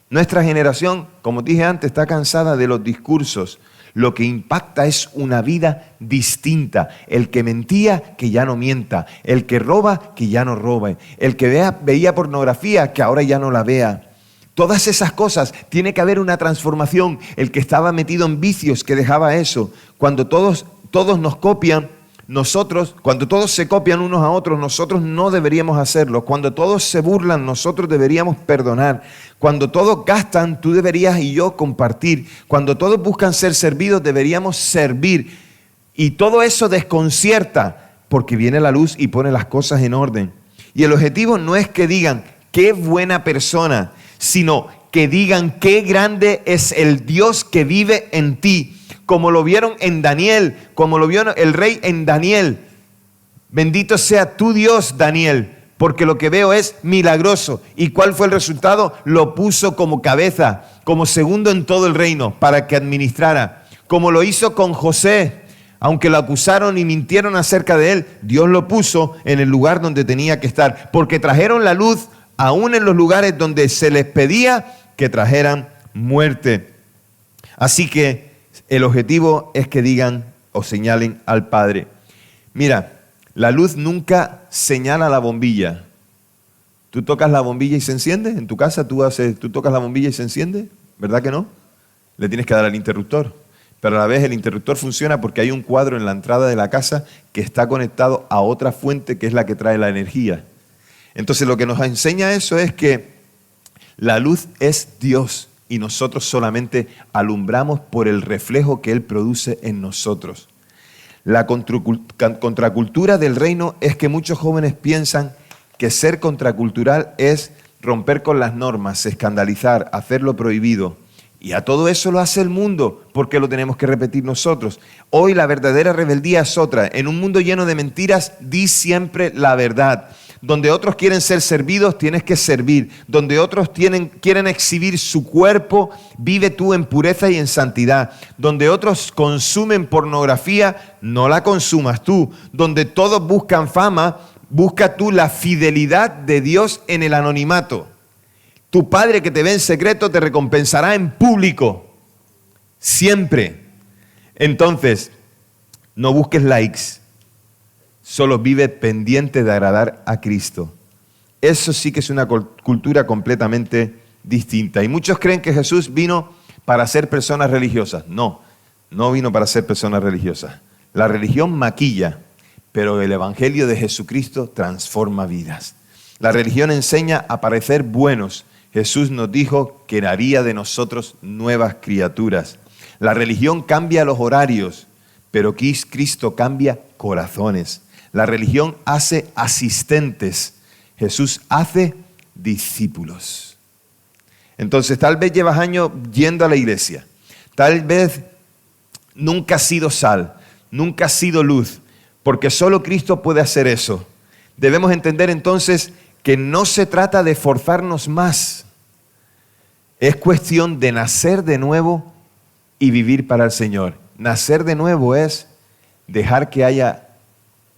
Nuestra generación, como dije antes, está cansada de los discursos. Lo que impacta es una vida distinta. El que mentía, que ya no mienta. El que roba, que ya no robe. El que veía pornografía, que ahora ya no la vea. Todas esas cosas, tiene que haber una transformación. El que estaba metido en vicios, que dejaba eso. Cuando todos nos copian, cuando todos se copian unos a otros, nosotros no deberíamos hacerlo. Cuando todos se burlan, nosotros deberíamos perdonar. Cuando todos gastan, tú deberías y yo compartir. Cuando todos buscan ser servidos, deberíamos servir. Y todo eso desconcierta, porque viene la luz y pone las cosas en orden. Y el objetivo no es que digan, qué buena persona, sino que digan, qué grande es el Dios que vive en ti. Como lo vieron en Daniel, como lo vio el rey en Daniel. Bendito sea tu Dios, Daniel, porque lo que veo es milagroso. ¿Y cuál fue el resultado? Lo puso como cabeza, como segundo en todo el reino, para que administrara. Como lo hizo con José. Aunque lo acusaron y mintieron acerca de él, Dios lo puso en el lugar donde tenía que estar, porque trajeron la luz aún en los lugares donde se les pedía que trajeran muerte. Así que el objetivo es que digan o señalen al Padre. Mira, la luz nunca señala la bombilla. ¿Tú tocas la bombilla y se enciende? En tu casa tú tocas la bombilla y se enciende, ¿verdad que no? Le tienes que dar al interruptor. Pero a la vez el interruptor funciona porque hay un cuadro en la entrada de la casa que está conectado a otra fuente que es la que trae la energía. Entonces lo que nos enseña eso es que la luz es Dios y nosotros solamente alumbramos por el reflejo que Él produce en nosotros. La contracultura del reino es que muchos jóvenes piensan que ser contracultural es romper con las normas, escandalizar, hacer lo prohibido. Y a todo eso lo hace el mundo, porque lo tenemos que repetir nosotros. Hoy la verdadera rebeldía es otra. En un mundo lleno de mentiras, di siempre la verdad. Donde otros quieren ser servidos, tienes que servir. Donde otros quieren exhibir su cuerpo, vive tú en pureza y en santidad. Donde otros consumen pornografía, no la consumas tú. Donde todos buscan fama, busca tú la fidelidad de Dios en el anonimato. Tu Padre que te ve en secreto te recompensará en público. Siempre. Entonces, no busques likes. Solo vive pendiente de agradar a Cristo. Eso sí que es una cultura completamente distinta. Y muchos creen que Jesús vino para ser personas religiosas. No, no vino para ser personas religiosas. La religión maquilla, pero el Evangelio de Jesucristo transforma vidas. La religión enseña a parecer buenos. Jesús nos dijo que haría de nosotros nuevas criaturas. La religión cambia los horarios, pero Cristo cambia corazones. La religión hace asistentes. Jesús hace discípulos. Entonces, tal vez llevas años yendo a la iglesia. Tal vez nunca has sido sal, nunca has sido luz, porque solo Cristo puede hacer eso. Debemos entender entonces que no se trata de forzarnos más. Es cuestión de nacer de nuevo y vivir para el Señor. Nacer de nuevo es dejar que haya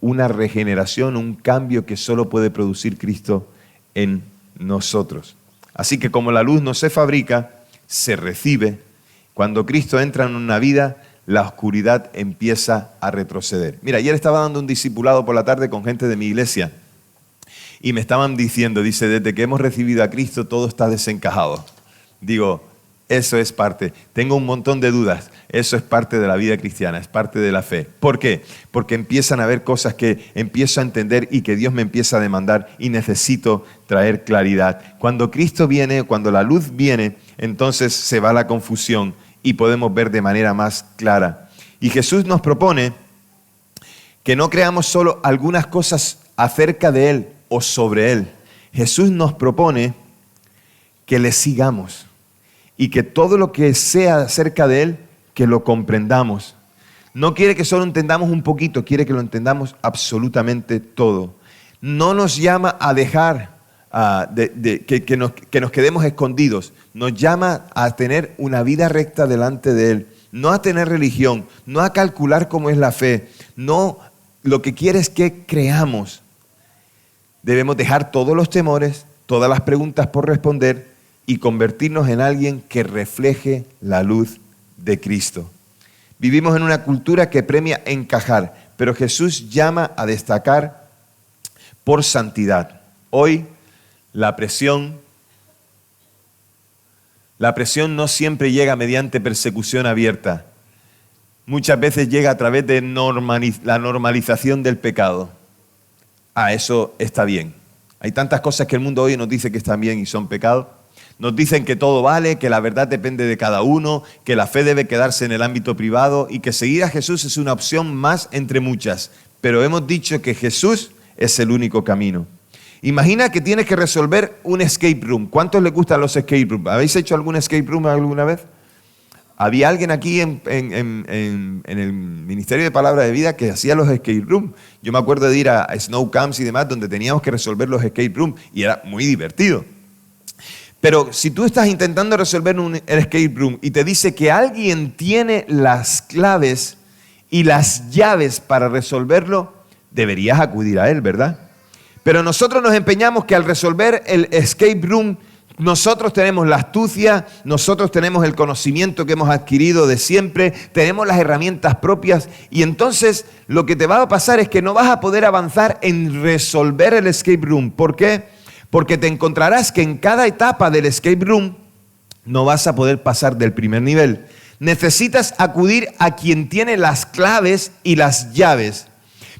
una regeneración, un cambio que solo puede producir Cristo en nosotros. Así que como la luz no se fabrica, se recibe. Cuando Cristo entra en una vida, la oscuridad empieza a retroceder. Mira, ayer estaba dando un discipulado por la tarde con gente de mi iglesia y me estaban diciendo, dice, desde que hemos recibido a Cristo todo está desencajado. Digo, eso es parte. Tengo un montón de dudas. Eso es parte de la vida cristiana, es parte de la fe. ¿Por qué? Porque empiezan a haber cosas que empiezo a entender y que Dios me empieza a demandar y necesito traer claridad. Cuando Cristo viene, cuando la luz viene, entonces se va la confusión y podemos ver de manera más clara. Y Jesús nos propone que no creamos solo algunas cosas acerca de Él o sobre Él. Jesús nos propone que le sigamos y que todo lo que sea acerca de Él, que lo comprendamos. No quiere que solo entendamos un poquito, quiere que lo entendamos absolutamente todo. No nos llama a dejar que nos quedemos escondidos. Nos llama a tener una vida recta delante de Él. No a tener religión, no a calcular cómo es la fe. No, lo que quiere es que creamos. Debemos dejar todos los temores, todas las preguntas por responder y convertirnos en alguien que refleje la luz de Cristo. Vivimos en una cultura que premia encajar, pero Jesús llama a destacar por santidad. Hoy la presión no siempre llega mediante persecución abierta. Muchas veces llega a través de la normalización del pecado. Eso está bien. Hay tantas cosas que el mundo hoy nos dice que están bien y son pecado. Nos dicen que todo vale, que la verdad depende de cada uno, que la fe debe quedarse en el ámbito privado y que seguir a Jesús es una opción más entre muchas. Pero hemos dicho que Jesús es el único camino. Imagina que tienes que resolver un escape room. ¿Cuántos les gustan los escape rooms? ¿Habéis hecho algún escape room alguna vez? Había alguien aquí en el Ministerio de Palabra de Vida que hacía los escape rooms. Yo me acuerdo de ir a snow camps y demás donde teníamos que resolver los escape rooms y era muy divertido. Pero si tú estás intentando resolver un escape room y te dice que alguien tiene las claves y las llaves para resolverlo, deberías acudir a Él, ¿verdad? Pero nosotros nos empeñamos que al resolver el escape room, nosotros tenemos la astucia, nosotros tenemos el conocimiento que hemos adquirido de siempre, tenemos las herramientas propias y entonces lo que te va a pasar es que no vas a poder avanzar en resolver el escape room. ¿Por qué? Porque te encontrarás que en cada etapa del escape room no vas a poder pasar del primer nivel. Necesitas acudir a quien tiene las claves y las llaves.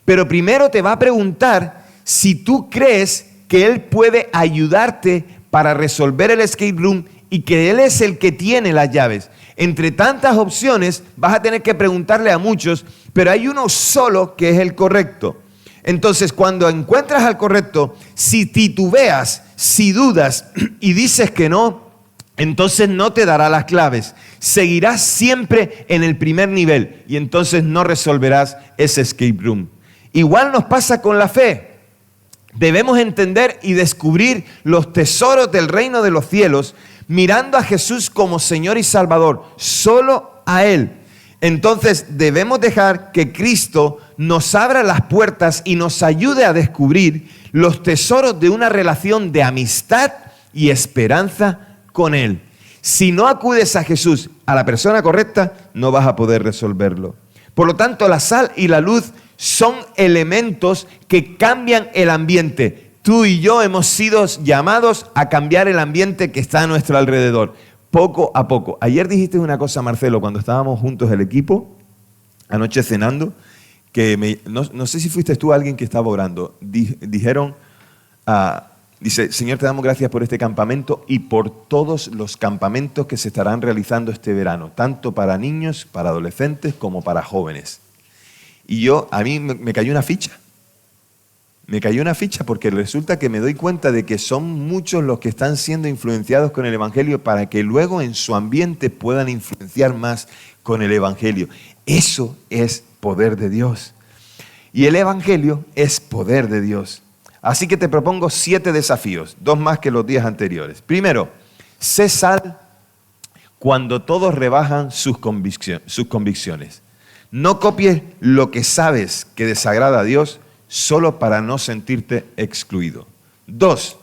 Pero primero te va a preguntar si tú crees que Él puede ayudarte para resolver el escape room y que Él es el que tiene las llaves. Entre tantas opciones vas a tener que preguntarle a muchos, pero hay uno solo que es el correcto. Entonces, cuando encuentras al correcto, si titubeas, si dudas y dices que no, entonces no te dará las claves. Seguirás siempre en el primer nivel y entonces no resolverás ese escape room. Igual nos pasa con la fe. Debemos entender y descubrir los tesoros del reino de los cielos mirando a Jesús como Señor y Salvador, solo a Él. Entonces debemos dejar que Cristo nos abra las puertas y nos ayude a descubrir los tesoros de una relación de amistad y esperanza con Él. Si no acudes a Jesús, a la persona correcta, no vas a poder resolverlo. Por lo tanto, la sal y la luz son elementos que cambian el ambiente. Tú y yo hemos sido llamados a cambiar el ambiente que está a nuestro alrededor, poco a poco. Ayer dijiste una cosa, Marcelo, cuando estábamos juntos el equipo, anoche cenando, que no sé si fuiste tú alguien que estaba orando. Dijeron, dice, Señor, te damos gracias por este campamento y por todos los campamentos que se estarán realizando este verano, tanto para niños, para adolescentes, como para jóvenes. Y a mí me cayó una ficha. Me cayó una ficha porque resulta que me doy cuenta de que son muchos los que están siendo influenciados con el Evangelio para que luego en su ambiente puedan influenciar más con el Evangelio. Eso es poder de Dios. Y el Evangelio es poder de Dios. Así que te propongo 7 desafíos, 2 más que los días anteriores. Primero, sé sal cuando todos rebajan sus convicciones. No copies lo que sabes que desagrada a Dios solo para no sentirte excluido. 2.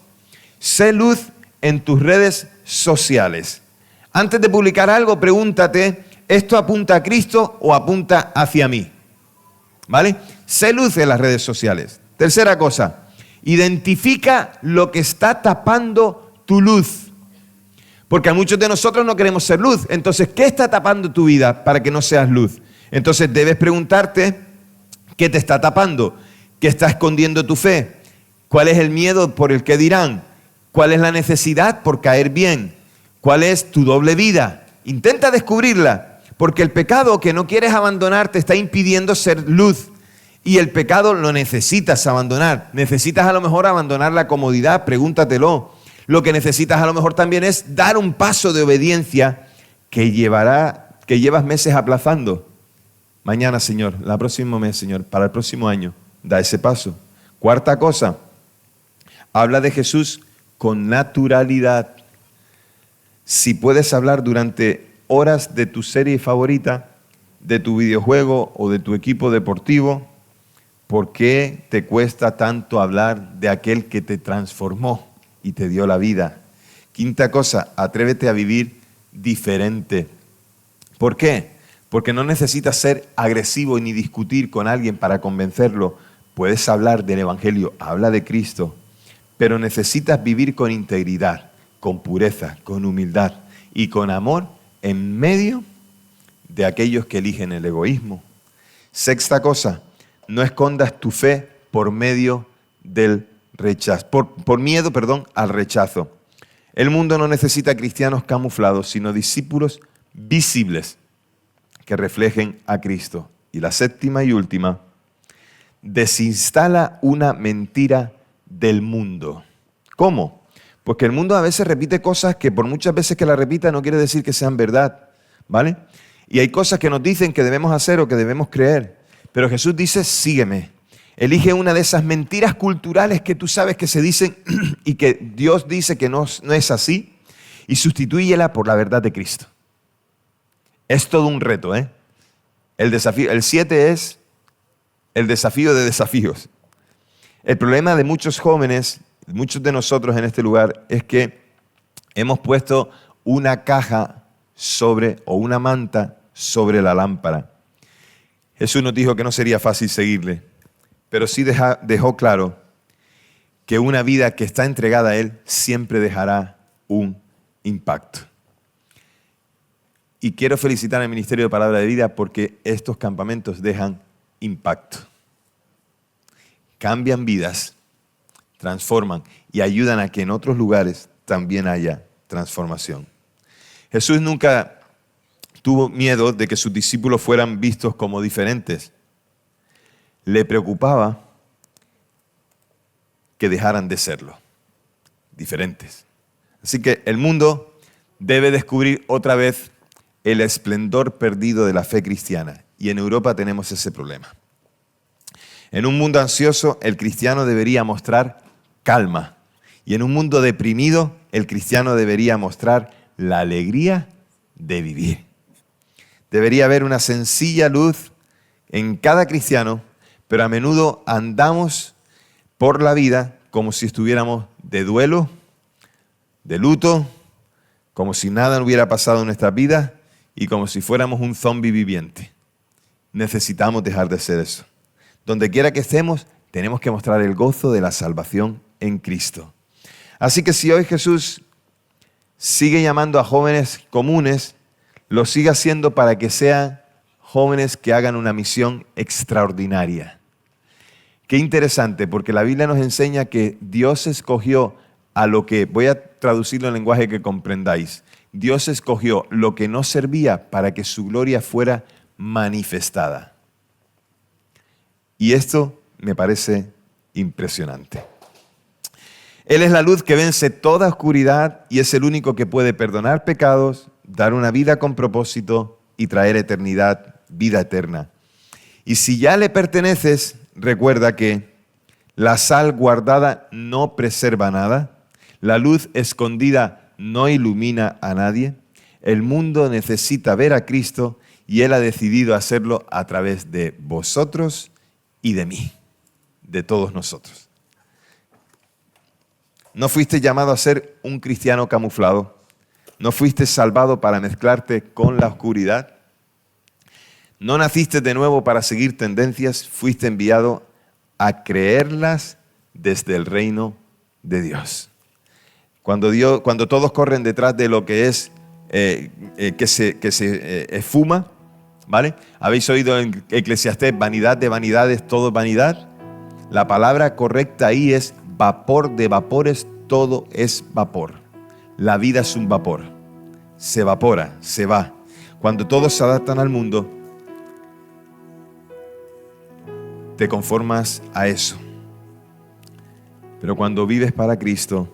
Sé luz en tus redes sociales. Antes de publicar algo, pregúntate, ¿esto apunta a Cristo o apunta hacia mí? ¿Vale? Sé luz en las redes sociales. Tercera cosa, identifica lo que está tapando tu luz. Porque a muchos de nosotros no queremos ser luz. Entonces, ¿qué está tapando tu vida para que no seas luz? Entonces debes preguntarte, ¿qué te está tapando? ¿Qué está escondiendo tu fe? ¿Cuál es el miedo por el que dirán? ¿Cuál es la necesidad por caer bien? ¿Cuál es tu doble vida? Intenta descubrirla, porque el pecado que no quieres abandonar te está impidiendo ser luz. Y el pecado lo necesitas abandonar. Necesitas a lo mejor abandonar la comodidad, pregúntatelo. Lo que necesitas a lo mejor también es dar un paso de obediencia que llevas meses aplazando. Mañana, Señor, el próximo mes, Señor, para el próximo año, da ese paso. Cuarta cosa, habla de Jesús con naturalidad. Si puedes hablar durante horas de tu serie favorita, de tu videojuego o de tu equipo deportivo, ¿por qué te cuesta tanto hablar de aquel que te transformó y te dio la vida? Quinta cosa, atrévete a vivir diferente. ¿Por qué? Porque no necesitas ser agresivo ni discutir con alguien para convencerlo. Puedes hablar del Evangelio, habla de Cristo, pero necesitas vivir con integridad, con pureza, con humildad y con amor en medio de aquellos que eligen el egoísmo. Sexta cosa, no escondas tu fe por medio del rechazo, por miedo, al rechazo. El mundo no necesita cristianos camuflados, sino discípulos visibles que reflejen a Cristo. Y la séptima y última, desinstala una mentira del mundo. ¿Cómo? Porque el mundo a veces repite cosas que por muchas veces que la repita no quiere decir que sean verdad, ¿vale? Y hay cosas que nos dicen que debemos hacer o que debemos creer. Pero Jesús dice, sígueme. Elige una de esas mentiras culturales que tú sabes que se dicen y que Dios dice que no es así y sustitúyela por la verdad de Cristo. Es todo un reto, ¿eh? El 7 es el desafío de desafíos. El problema de muchos jóvenes, muchos de nosotros en este lugar, es que hemos puesto una caja o una manta sobre la lámpara. Jesús nos dijo que no sería fácil seguirle, pero sí dejó claro que una vida que está entregada a Él siempre dejará un impacto. Y quiero felicitar al Ministerio de Palabra de Vida porque estos campamentos dejan impacto. Cambian vidas, transforman y ayudan a que en otros lugares también haya transformación. Jesús nunca tuvo miedo de que sus discípulos fueran vistos como diferentes. Le preocupaba que dejaran de serlo, diferentes. Así que el mundo debe descubrir otra vez el esplendor perdido de la fe cristiana. Y en Europa tenemos ese problema. En un mundo ansioso, el cristiano debería mostrar calma. Y en un mundo deprimido, el cristiano debería mostrar la alegría de vivir. Debería haber una sencilla luz en cada cristiano, pero a menudo andamos por la vida como si estuviéramos de duelo, de luto, como si nada hubiera pasado en nuestras vidas y como si fuéramos un zombi viviente. Necesitamos dejar de ser eso. Donde quiera que estemos, tenemos que mostrar el gozo de la salvación en Cristo. Así que si hoy Jesús sigue llamando a jóvenes comunes, lo sigue haciendo para que sean jóvenes que hagan una misión extraordinaria. Qué interesante, porque la Biblia nos enseña que Dios escogió a lo que, voy a traducirlo en lenguaje que comprendáis, Dios escogió lo que no servía para que su gloria fuera manifestada. Y esto me parece impresionante. Él es la luz que vence toda oscuridad y es el único que puede perdonar pecados, dar una vida con propósito y traer eternidad, vida eterna. Y si ya le perteneces, recuerda que la sal guardada no preserva nada, la luz escondida no ilumina a nadie, el mundo necesita ver a Cristo y Él ha decidido hacerlo a través de vosotros y de mí, de todos nosotros. No fuiste llamado a ser un cristiano camuflado. No fuiste salvado para mezclarte con la oscuridad. No naciste de nuevo para seguir tendencias. Fuiste enviado a creerlas desde el reino de Dios. Cuando todos corren detrás de lo que es que se esfuma, ¿vale? ¿Habéis oído en Eclesiastés, vanidad de vanidades, todo es vanidad? La palabra correcta ahí es vapor de vapores, todo es vapor. La vida es un vapor. Se evapora, se va. Cuando todos se adaptan al mundo, te conformas a eso. Pero cuando vives para Cristo,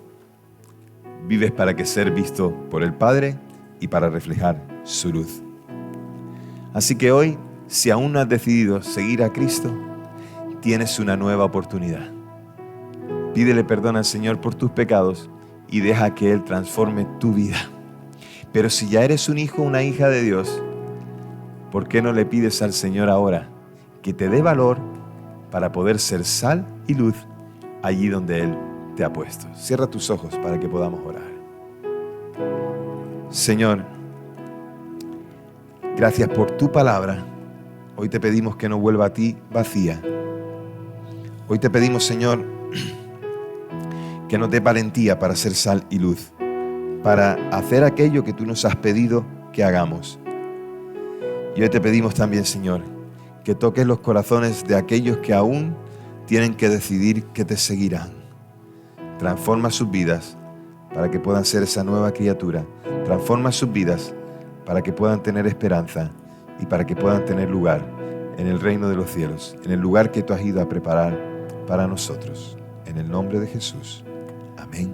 vives para que ser visto por el Padre y para reflejar su luz. Así que hoy, si aún no has decidido seguir a Cristo, tienes una nueva oportunidad. Pídele perdón al Señor por tus pecados y deja que Él transforme tu vida. Pero si ya eres un hijo o una hija de Dios, ¿por qué no le pides al Señor ahora que te dé valor para poder ser sal y luz allí donde Él te ha puesto? Cierra tus ojos para que podamos orar. Señor, gracias por tu palabra. Hoy te pedimos que no vuelva a ti vacía. Hoy te pedimos, Señor, que nos dé valentía para ser sal y luz, para hacer aquello que tú nos has pedido que hagamos. Y hoy te pedimos también, Señor, que toques los corazones de aquellos que aún tienen que decidir que te seguirán. Transforma sus vidas para que puedan ser esa nueva criatura. Transforma sus vidas para que puedan tener esperanza y para que puedan tener lugar en el reino de los cielos, en el lugar que tú has ido a preparar para nosotros. En el nombre de Jesús. Amén.